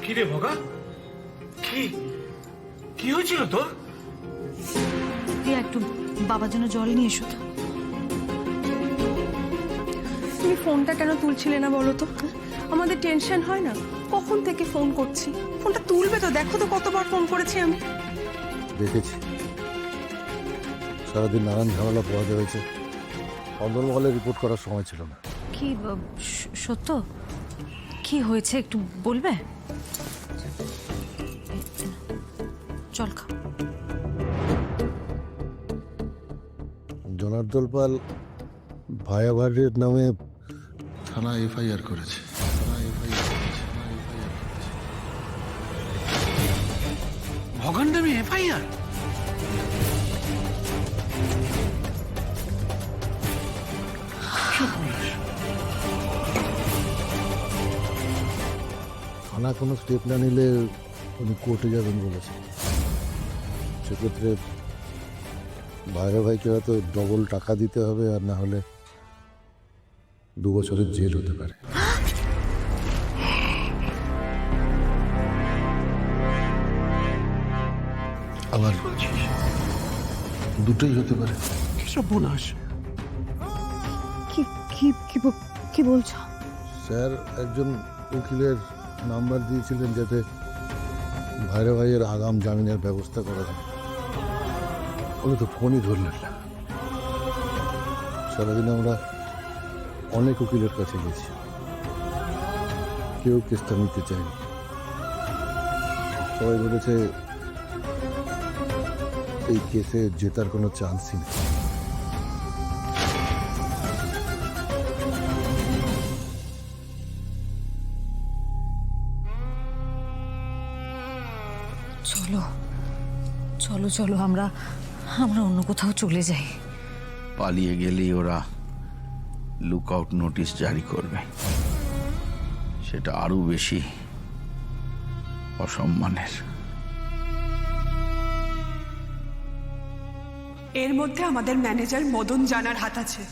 কি রে ভগা, কি কি হয়েছিল তোর? প্রিয়া, একটু বাবার জন্য জল নিয়ে এসো তো। তুমি ফোনটা কেন তুলছিলে না বলো তো? আমাদের টেনশন হয় না? কখন থেকে ফোন করছি, ফোনটা তুলবে তো। দেখো তো কতবার ফোন করেছি আমি। দেখেছি সারাদিন নানান ঝামেলা পোহাতে হয়েছে। অন্দরমহলে রিপোর্ট করার সময় ছিল না। কি সত্য? কি হয়েছে একটু বলবে? চল খা। জনার্দন পাল ভায়াভারের নামে থানা এফআইআর করেছে। ভগান নামে এফআইআর? থানা কোনো স্টেপ না নিলে উনি কোর্টে যাবেন বলেছে। সেক্ষেত্রে ভাইরা ভাইকে হয়তো ডবল টাকা দিতে হবে, আর না হলে 2 বছরের জেল হতে পারে। আবার দুটোই হতে পারে। কি সব বোনাস? কি কি কি কি বলছো? স্যার একজন উকিলের নাম্বার দিয়েছিলেন যাতে ভাইরা ভাইয়ের আগাম জামিনের ব্যবস্থা করা যায়। উনি তো ফোনই ধরলেন না। সারাদিন আমরা অনেক উকিলের কাছে গেছি, কেউ কেসটা নিতে চায়নি। সবাই বলেছে এই কেসে জেতার কোনো চান্সই নেই। চলো চলো চলো, আমরা অন্য কোথাও চলে যাই। পালিয়ে গেলেই ওরা লুক আউট নোটিশ জারি করবে, সেটা আরো বেশি অসম্মানের। এর মধ্যে আমাদের ম্যানেজার মদন জানার হাত আছে।